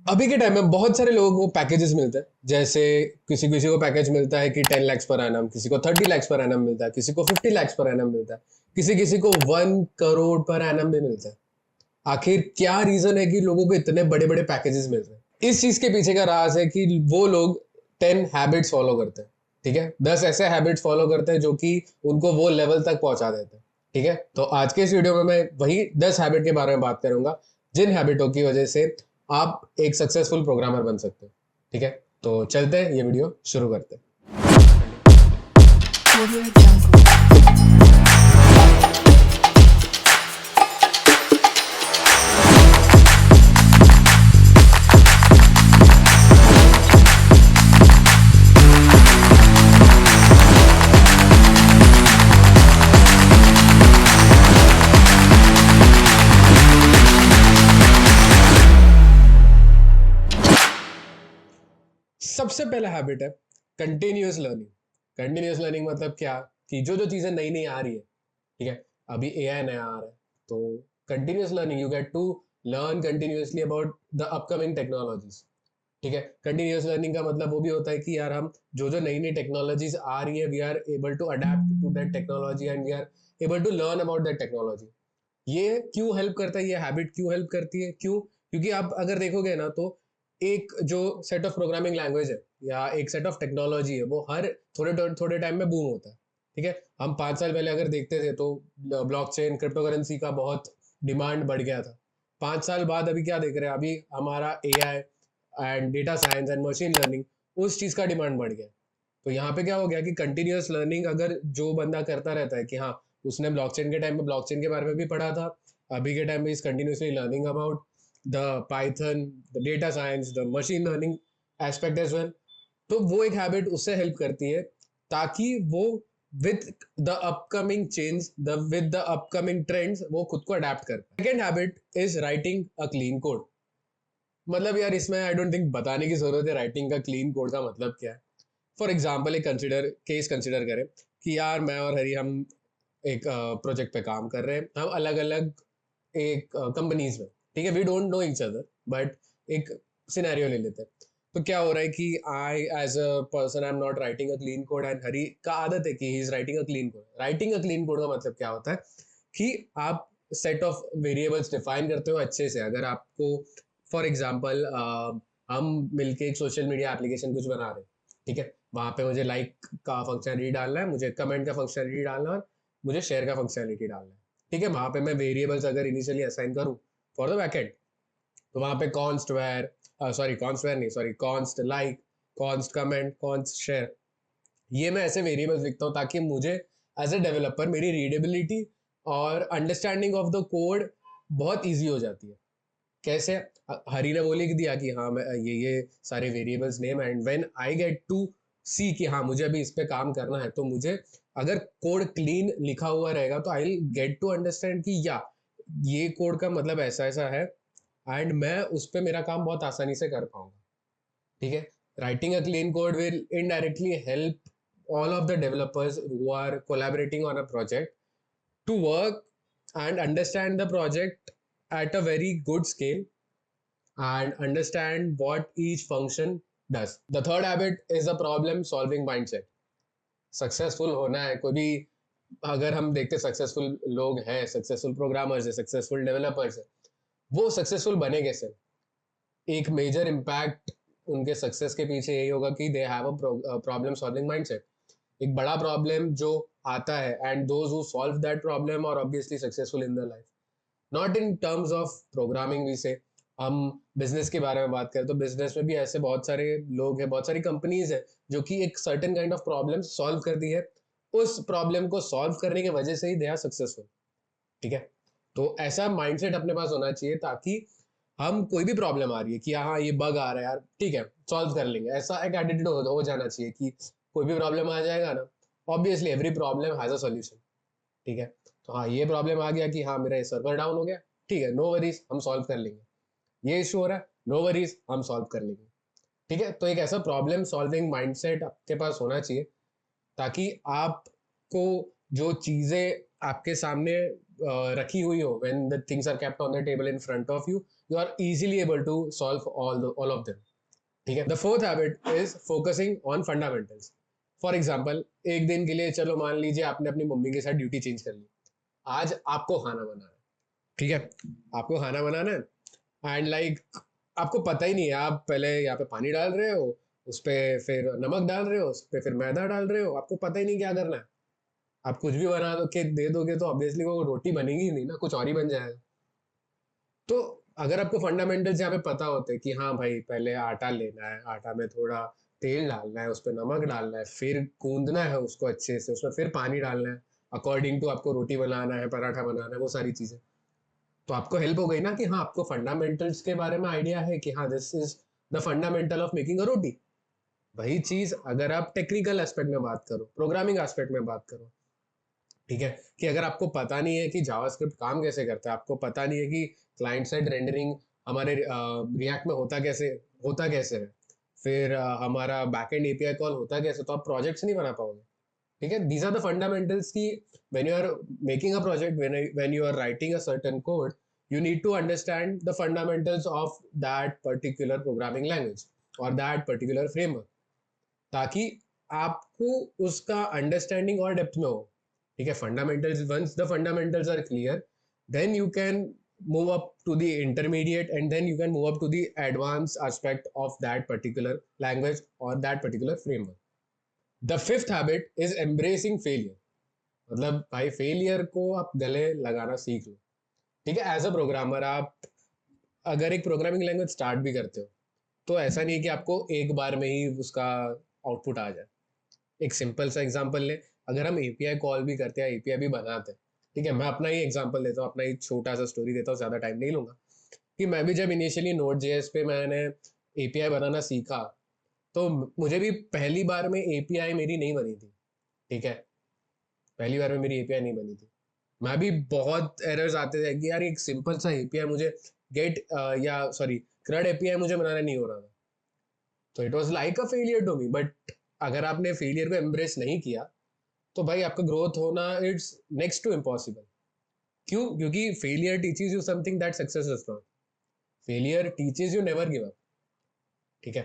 अभी के टाइम में बहुत सारे लोगों को पैकेजेस मिलते हैं। जैसे किसी किसी को पैकेज मिलता है कि 10 lakhs पर एनम, किसी को 30 lakhs पर एनम मिलता है, किसी को 50 lakhs पर एनम मिलता है, किसी किसी को 1 crore पर एनम भी मिलता है। आखिर क्या रीजन है कि लोगों को इतने बड़े बड़े पैकेजेस मिल रहे हैं? इस चीज के पीछे का राज है कि वो लोग 10 हैबिट्स फॉलो करते हैं। ठीक है, 10 ऐसे हैबिट्स फॉलो करते हैं जो कि उनको वो लेवल तक पहुंचा देते हैं। ठीक है, तो आज के इस वीडियो में मैं वही 10 हैबिट के बारे में बात करूंगा जिन हैबिटों की वजह से आप एक सक्सेसफुल प्रोग्रामर बन सकते हो। ठीक है, तो चलते हैं, ये वीडियो शुरू करते हैं। सबसे पहला हैबिट है कंटिन्यूअस लर्निंग। कंटिन्यूअस लर्निंग मतलब क्या? कि जो जो चीजें नई नई आ रही है, ठीक है, अभी एआई नया आ रहा है, तो continuous learning, you get to learn continuously about the upcoming technologies. ठीक है, कंटिन्यूअस लर्निंग का मतलब वो भी होता है कि यार हम जो जो नई नई टेक्नोलॉजीज आ रही है, we are able to adapt to that technology and we are able to learn about that technology. ये क्यों हेल्प करता है? ये हैबिट क्यों हेल्प करती है? क्यों? क्योंकि आप अगर देखोगे ना, तो एक जो सेट ऑफ प्रोग्रामिंग लैंग्वेज है या एक सेट ऑफ टेक्नोलॉजी है, वो हर थोड़े थोड़े टाइम में बूम होता है। ठीक है, हम 5 साल पहले अगर देखते थे तो ब्लॉकचेन, क्रिप्टो करेंसी का बहुत डिमांड बढ़ गया था। 5 साल बाद अभी क्या देख रहे हैं? अभी हमारा AI and data science and machine learning, उस चीज का डिमांड बढ़ गया। तो यहाँ पे क्या हो गया कि कंटिन्यूअस लर्निंग अगर जो बंदा करता रहता है कि हाँ, उसने ब्लॉकचेन के टाइम में ब्लॉकचेन के बारे में भी पढ़ा था, अभी के टाइम में is continuously learning about the Python, the data science, the machine learning aspect as well, तो वो एक हैबिट उससे हेल्प करती है ताकि वो with the upcoming change, the with the upcoming trends वो खुद को अडेप्ट कर। Second habit is writing a clean code. मतलब यार, इसमें आई डोंट थिंक बताने की जरूरत है राइटिंग का क्लीन कोड का मतलब क्या है। फॉर एग्जाम्पल, एक कंसिडर करें कि यार मैं और हरी हम एक प्रोजेक्ट पे काम कर रहे हैं, हम अलग अलग एक कंपनीज में। ठीक है, we don't know each other, but एक सिनेरियो ले लेते हैं। तो क्या हो रहा है कि I as a person I am not writing a clean code and Hari का आदत है कि he is writing a clean code. Writing a clean code का मतलब क्या होता है कि आप सेट ऑफ वेरिएबल्स डिफाइन करते हो अच्छे से। अगर आपको फॉर एग्जाम्पल हम मिलके एक सोशल मीडिया एप्लीकेशन कुछ बना रहे हैं, ठीक है, वहां पे मुझे लाइक का फंक्शनलिटी डालना है, मुझे कमेंट का फंक्शनलिटी डालना है और मुझे शेयर का फंक्शनलिटी डालना है। ठीक है, वहां पे मैं वेरिएबल्स अगर इनिशियली असाइन करूं फॉर द बैकएंड, तो वहां पे कॉन्स्ट वेयर, कॉन्स्ट वेयर नहीं, sorry, const like, const comment, const share, ये मैं ऐसे वेरिएबल्स लिखता हूँ ताकि मुझे एज ए डेवलपर मेरी रीडेबिलिटी और अंडरस्टैंडिंग ऑफ द कोड बहुत ईजी हो जाती है। कैसे? हरी ने वो लिख दिया कि हाँ, मैं ये सारे variables name, and when I get to see कि हाँ मुझे अभी इस पे काम करना है, तो मुझे अगर कोड क्लीन लिखा हुआ रहेगा तो I will get to understand कि या ये कोड का मतलब ऐसा ऐसा है, एंड मैं उस पे मेरा काम बहुत आसानी से कर पाऊंगा। ठीक है, writing a clean code will indirectly help all of the developers who are collaborating on a project to work and understand the project at a very good scale and understand what each function does. The third habit is a problem solving mindset. Successful होना है कोई भी, अगर हम देखते successful लोग हैं, successful programmers है, सक्सेसफुल डेवलपर्स है, वो सक्सेसफुल बने कैसे? एक मेजर इम्पैक्ट उनके सक्सेस के पीछे यही होगा कि they have a problem solving mindset. एक बड़ा प्रॉब्लम जो आता है and those who solve that problem are obviously successful in the life. Not in terms of programming we say, हम बिजनेस के बारे में बात करें तो बिजनेस में भी ऐसे बहुत सारे लोग हैं, बहुत सारी कंपनीज है जो कि एक certain kind of problem solve करती है। उस प्रॉब्लम को सॉल्व करने की वजह से ही दे आर सक्सेसफुल। ठीक है, तो ऐसा माइंडसेट अपने पास होना चाहिए ताकि हम कोई भी प्रॉब्लम आ रही है कि हाँ ये बग आ रहा है यार, ठीक है, सॉल्व कर लेंगे, ऐसा एक एटीट्यूड हो जाना चाहिए कि कोई भी प्रॉब्लम आ जाएगा ना, obviously every problem has a solution. ठीक है, तो हाँ ये प्रॉब्लम आ गया कि हाँ मेरा सर्वर डाउन हो गया, ठीक है, नो वरीज, हम सॉल्व कर लेंगे। ये इशू हो रहा है, नो वरीज, हम सॉल्व कर लेंगे। ठीक है, तो एक ऐसा प्रॉब्लम सॉल्विंग माइंडसेट आपके पास होना चाहिए ताकि आपको जो चीजें आपके सामने रखी हुई हो, when the things are kept on the table in front of you, you are easily able to solve all of them. ठीक है. The fourth habit is focusing on fundamentals. For example, एक दिन के लिए चलो मान लीजिए आपने अपनी मम्मी के साथ ड्यूटी चेंज कर ली. आज आपको खाना बनाना है. ठीक है, आपको खाना बनाना है एंड आपको पता ही नहीं है, आप पहले यहाँ पे पानी डाल रहे हो, उस पर फिर नमक डाल रहे हो, उस पर फिर मैदा डाल रहे हो, आपको पता ही नहीं क्या करना है. आप कुछ भी बना दो के दे दोगे तो ऑब्वियसली वो रोटी बनेगी ही नहीं ना, कुछ और ही बन जाएगा. तो अगर आपको फंडामेंटल्स यहाँ पे पता होते हैं कि हाँ भाई पहले आटा लेना है, आटा में थोड़ा तेल डालना है, उस पर नमक डालना है, फिर गूंदना है उसको अच्छे से, उसमें फिर पानी डालना है अकॉर्डिंग टू आपको रोटी बनाना है, पराठा बनाना है, वो सारी चीजें. तो आपको हेल्प हो गई ना कि हाँ आपको फंडामेंटल्स के बारे में आइडिया है कि हाँ this is the fundamental of making a roti. वही चीज अगर आप टेक्निकल एस्पेक्ट में बात करो, प्रोग्रामिंग एस्पेक्ट में बात करो, ठीक है, कि अगर आपको पता नहीं है कि जावास्क्रिप्ट काम कैसे करता है, आपको पता नहीं है कि क्लाइंट साइड रेंडरिंग हमारे रिएक्ट में होता कैसे है, फिर हमारा बैकएंड एपीआई कॉल होता कैसे, तो आप प्रोजेक्ट्स नहीं बना पाओगे. ठीक है, दीज आर द फंडामेंटल्स की when you are making a project, when you are writing a certain code, you need to understand the fundamentals of that particular programming language or that particular framework, ताकि आपको उसका understanding और depth में हो. ठीक है, fundamentals, once the fundamentals are clear, then you can move up to the intermediate and then you can move up to the advanced aspect of that particular language or that particular framework. The fifth habit is embracing failure. मतलब भाई failure को आप गले लगाना सीख लो. ठीक है, as a programmer आप अगर एक प्रोग्रामिंग लैंग्वेज स्टार्ट भी करते हो तो ऐसा नहीं है कि आपको एक बार में ही उसका आउटपुट आ जाए. एक सिंपल सा एग्जांपल ले, अगर हम एपीआई कॉल भी करते हैं, एपीआई भी बनाते हैं, ठीक है, मैं अपना ही एग्जांपल देता हूँ, अपना ही छोटा सा स्टोरी देता हूँ, ज़्यादा टाइम नहीं लूंगा. कि मैं भी जब इनिशियली नोड जेएस पे मैंने एपीआई बनाना सीखा, तो मुझे भी पहली बार में एपीआई मेरी नहीं बनी थी. ठीक है, पहली बार में मेरी एपीआई नहीं बनी थी. मैं भी बहुत एरर्स आते थे कि यार एक सिंपल सा एपीआई मुझे गेट या सॉरी क्रड एपीआई मुझे बनाना नहीं हो रहा था. तो it was like a failure to me. But अगर आपने फेलियर को एम्ब्रेस नहीं किया तो भाई आपका ग्रोथ होना इट्स नेक्स्ट टू इम्पॉसिबल. क्यों? क्योंकि failure teaches you something that success is not. Failure teaches you never give up. ठीक है,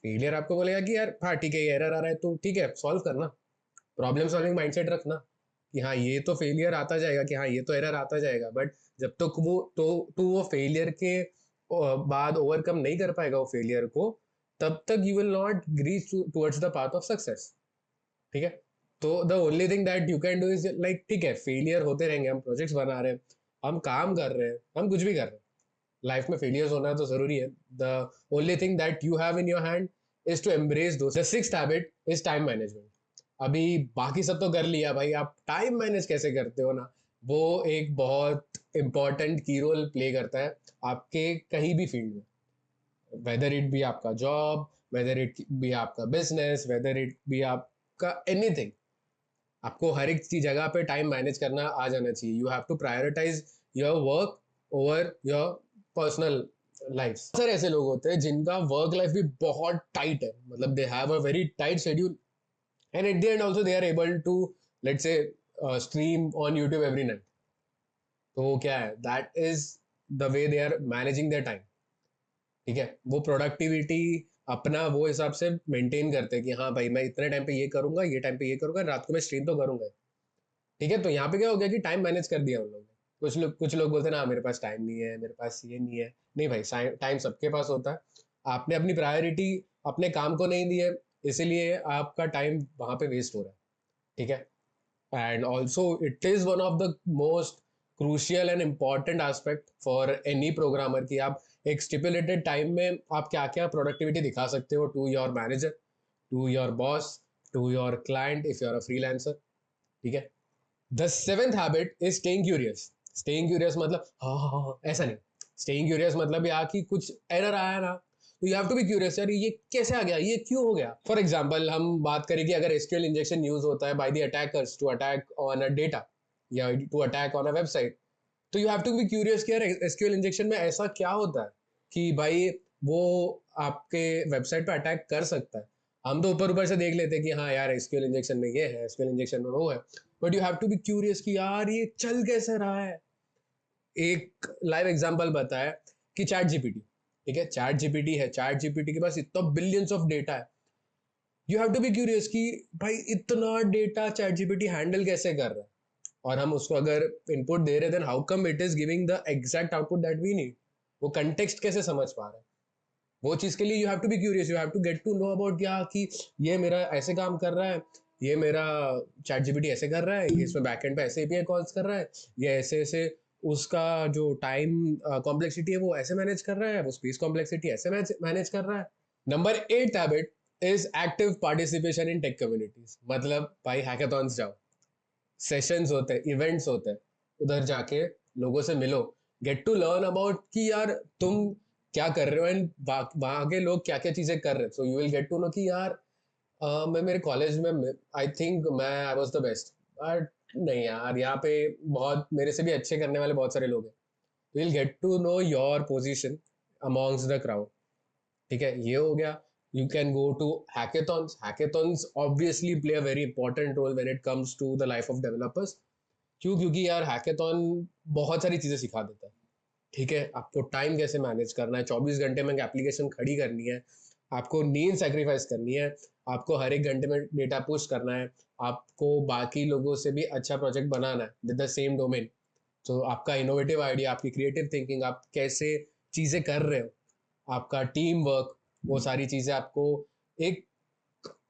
फेलियर आपको बोलेगा कि यार हाँ ठीक है ये एरर आ रहा है तो ठीक है सॉल्व करना, प्रॉब्लम सॉल्विंग माइंडसेट रखना कि हाँ ये तो फेलियर आता जाएगा, कि हाँ ये तो एरर आता जाएगा. बट जब तक तो वो फेलियर के बाद ओवरकम नहीं कर पाएगा वो फेलियर को, तब तक you will not reach towards the path of success. ठीक है, तो the only thing that you can do is ठीक है फेलियर होते रहेंगे, हम प्रोजेक्ट्स बना रहे हैं, हम काम कर रहे हैं, हम कुछ भी कर रहे हैं, लाइफ में फेलियर्स होना तो जरूरी है. The only thing that you have in your hand is to embrace though. The sixth habit is time management. अभी बाकी सब तो कर लिया भाई, आप टाइम मैनेज कैसे करते हो ना, वो एक बहुत इंपॉर्टेंट की रोल प्ले करता है आपके कहीं भी फील्ड में. वेदर इट बी आपका जॉब, वेदर इट बी आपका बिजनेस, वेदर इट बी आपका एनीथिंग, आपको हर एक चीज जगह पे टाइम मैनेज करना आ जाना चाहिए. You have to prioritize your work over your personal life. Sir ऐसे लोग होते हैं जिनका वर्क लाइफ भी बहुत टाइट है, मतलब दे have a very tight schedule and at the end also they are able to, let's say, stream on YouTube every night. तो वो क्या है, that is the way they are managing their time. ठीक है, वो productivity अपना वो हिसाब से मेंटेन करते हैं कि हाँ भाई मैं इतने टाइम पे ये करूंगा, ये टाइम पे ये करूंगा, रात को मैं स्ट्रीम तो करूंगा. ठीक है, तो यहाँ पे क्या हो गया कि टाइम मैनेज कर दिया उन लोगों ने. कुछ लोग बोलते हैं ना मेरे पास टाइम नहीं है, मेरे पास ये नहीं है. नहीं भाई, टाइम सबके पास होता है. आपने अपनी प्रायोरिटी अपने काम को नहीं दी है, इसीलिए आपका टाइम वहां पे वेस्ट हो रहा है. ठीक है, and also it is one of the most crucial and important aspect for any programmer कि आप एक स्टिपुलेटेड टाइम में आप क्या क्या प्रोडक्टिविटी दिखा सकते हो to your manager, to your boss, to your client if you are a freelancer. ठीक है, the seventh habit is staying curious. Staying curious मतलब हाँ ऐसा नहीं. स्टेइंग क्यूरियस मतलब यार कि कुछ एरर आया ना तो you have to be curious, यार ये कैसे आ गया, ये क्यों हो गया. फॉर एग्जांपल हम बात करें कि अगर एसक्यूएल इंजेक्शन यूज होता है by the attackers to attack on a data या to attack on a website, तो you have to be curious कि यार एसक्यूएल इंजेक्शन में ऐसा क्या होता है कि भाई वो आपके वेबसाइट पे अटैक कर सकता है. हम तो ऊपर ऊपर से देख लेते हैं कि हाँ यार एसक्यूएल इंजेक्शन में ये है, एसक्यूएल इंजेक्शन में वो है, but you have to be curious कि यार ये चल कैसे रहा है। एक लाइव एग्जांपल बताया कि चैट जीपीटी, ठीक है, चैट जीपीटी है, चैट जीपीटी के पास इतना बिलियंस ऑफ डेटा है। You have to be curious कि भाई इतना डेटा चैट जीपीटी हैंडल कैसे कर रहा है, और हम उसको अगर इनपुट दे रहे हैं, then how come it is giving the exact output that we need. वो कंटेक्स्ट कैसे समझ पा रहा है, वो चीज के लिए you have to be curious, you have to get to know about क्या कि ये मेरा ऐसे काम कर रहा है, ये मेरा चैट जीपीटी ऐसे कर रहा है, ये इसमें बैकएंड पे ऐसे एपीआई कॉल्स कर रहा है, ये ऐसे ऐसे उसका जो टाइम कॉम्प्लेक्सिटी है वो ऐसे मैनेज कर रहा है, वो स्पेस कॉम्प्लेक्सिटी ऐसे मैनेज कर रहा है। Number 8 habit is active participation in tech communities. मतलब भाई हैकाथॉन्स जाओ, सेशंस होते हैं, इवेंट्स होते हैं, उधर जाके लोगों से मिलो, गेट टू लर्न अबाउट कि यार तुम क्या कर रहे हो एंड वहाँ के लोग क्या क्या चीजें कर रहे हैं। So you will get to know कि यार मैं मेरे कॉलेज में आई थिंक मैं I was the best, but नहीं यार, यहाँ पे बहुत मेरे से भी अच्छे करने वाले बहुत सारे लोग हैं। You will get to know your position amongst the crowd, ठीक है, ये हो गया। You can go to hackathons. Hackathons obviously play a very important role when it comes to the life of developers. क्यों? क्योंकि यार हैकेथॉन बहुत सारी चीजें सिखा देता है, ठीक है, आपको टाइम कैसे मैनेज करना है, 24 घंटे में एप्लीकेशन खड़ी करनी है, आपको नींद सेक्रीफाइस करनी है, आपको हर एक घंटे में डेटा पुश करना है, आपको बाकी लोगों से भी अच्छा प्रोजेक्ट बनाना है विद द सेम डोमेन। तो आपका इनोवेटिव आइडिया, आपकी क्रिएटिव थिंकिंग, आप कैसे चीज़ें कर रहे हो, आपका टीम वर्क, वो सारी चीज़ें आपको एक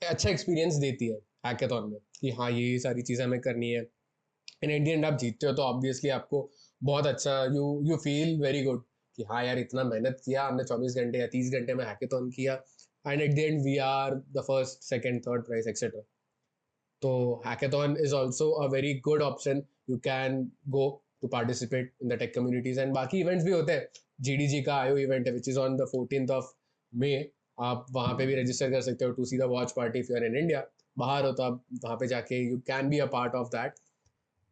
अच्छा एक्सपीरियंस देती है हैकेथॉन में कि हाँ ये सारी चीज़ें हमें करनी है। इन एट द एंड आप जीतते हो तो ऑब्वियसली आपको बहुत अच्छा, यू फील वेरी गुड कि हाँ यार इतना मेहनत किया हमने, 24 घंटे या 30 घंटे में हैकेथॉन किया, and at the end we are the first second third prize etcetera. तो hackathon is also a very good option, you can go to participate in the tech communities. And बाकी इवेंट्स भी होते हैं, GDG का IO event है which is on the 14th of May, आप वहाँ पे भी रजिस्टर कर सकते हो to see the watch party if you are in India. बाहर हो तो आप वहाँ पे जाके you can be a part of that.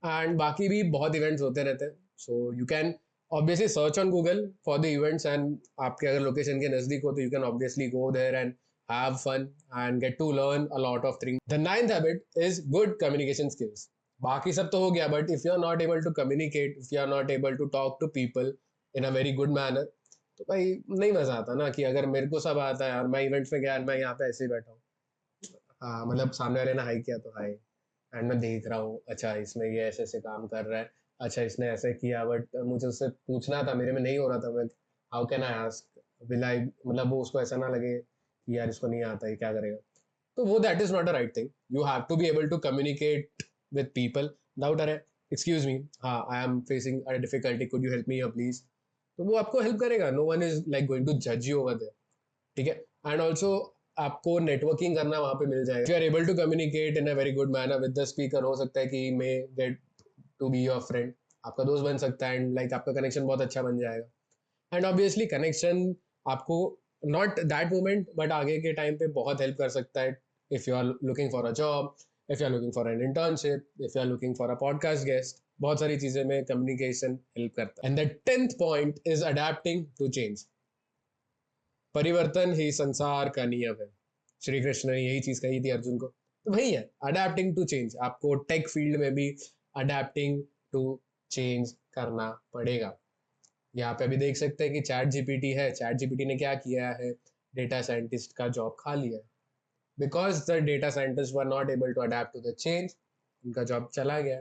And बाकी भी बहुत इवेंट्स होते रहते हैं, so you can obviously search on Google for the events, and आपके अगर लोकेशन के नजदीक हो तो you can obviously go there and have fun and get to learn a lot of things. The ninth habit is good communication skills. बाकी सब तो हो गया, but if you are not able to communicate, if you are not able to talk to people in a very good manner, तो भाई नहीं मजा आता ना, कि अगर मेरे को सब आता है और मैं इवेंट्स में गया और मैं यहाँ पे ऐसे ही बैठा हूँ, हाँ मतलब सामने वाले ने हाई किया तो हाई, एंड मैं देख रहा हूँ अच्छा इसमें ये ऐसे ऐसे काम कर रहा है, अच्छा इसने ऐसे किया, बट मुझे उससे पूछना था, मेरे में नहीं हो रहा था, मैं how can I ask, will I, मतलब वो उसको ऐसा ना लगे कि यार इसको नहीं आता है क्या करेगा। तो वो that is not a right thing, you have to be able to communicate with people. Doubt आ रहा है, एक्सक्यूज मी, हाँ I am facing a difficulty, could you help me please, तो वो आपको हेल्प करेगा, no one is like going to जज you over there, ठीक है। एंड ऑल्सो आपको नेटवर्किंग करना वहाँ पे मिल जाएगा, you are able to communicate in a very good manner with the speaker, हो सकता है कि may get to be your friend, आपका दोस्त बन सकता है, एंड लाइक आपका कनेक्शन बहुत अच्छा बन जाएगा। एंड ऑब्वियसली कनेक्शन आपको नॉट दैट मोमेंट बट आगे के टाइम पे बहुत हेल्प कर सकता है, if you are looking for a job, if you are looking for an internship, if you are looking for a podcast guest, बहुत सारी चीजें में कम्युनिकेशन हेल्प करता है। And the 10th point is adapting to change. परिवर्तन ही संसार का नियम है, श्री कृष्ण ने यही चीज कही थी अर्जुन को, तो वही है अडेप्टिंग टू चेंज। आपको टेक फील्ड में भी अडेप्टिंग टू चेंज करना पड़ेगा। यहाँ पे अभी देख सकते हैं कि चैट जीपीटी है, चैट जीपीटी ने क्या किया है, डेटा साइंटिस्ट का जॉब खा लिया है, because the data scientist were not able to adapt to the change, उनका जॉब चला गया।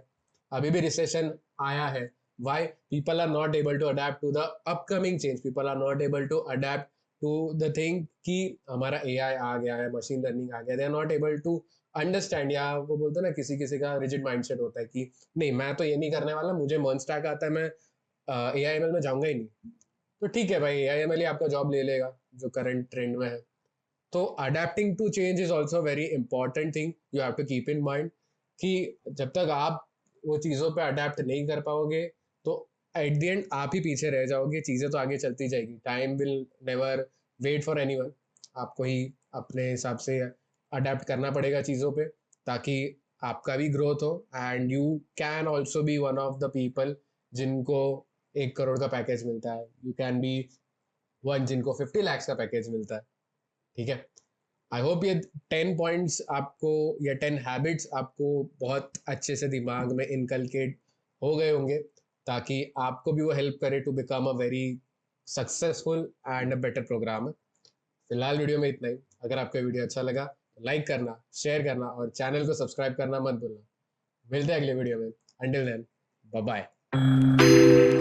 अभी भी रिसेशन आया है, why? People are not able to adapt to the upcoming change, people are not able to adapt to the thing कि हमारा AI आ गया है, मशीन लर्निंग आ गया, they are not able to understand. या वो बोलते हैं ना, किसी किसी का रिजिड माइंडसेट होता है कि नहीं मैं तो ये नहीं करने वाला, मुझे मर्न स्टैक आता है, मैं ए आई एम एल में जाऊंगा ही नहीं। तो ठीक है भाई, ए आई एम एल ही आपका जॉब ले लेगा जो करंट ट्रेंड में है। तो adapting to change is also very important thing, you have to keep in mind कि जब तक आप वो चीज़ों पे अडेप्ट नहीं कर पाओगे तो एट द एंड आप ही पीछे रह जाओगे, चीज़ें तो आगे चलती जाएगी, time will never wait for anyone. आपको ही अपने हिसाब से अडेप्ट करना पड़ेगा चीज़ों पे, ताकि आपका भी ग्रोथ हो, and you can also be one of the people जिनको 1 करोड़ का पैकेज मिलता है, यू कैन बी वन जिनको 50 lakhs का पैकेज मिलता है, ठीक है। आई होप ये 10 पॉइंट्स आपको या 10 हैबिट्स आपको बहुत अच्छे से दिमाग में इनकलकेट हो गए होंगे, ताकि आपको भी वो हेल्प करे to become a very successful and a better programmer. फिलहाल वीडियो में इतना ही। अगर आपको वीडियो अच्छा लगा तो लाइक करना, शेयर करना और चैनल को सब्सक्राइब करना मत भूलना। मिलते हैं अगले वीडियो में। Until then, bye bye.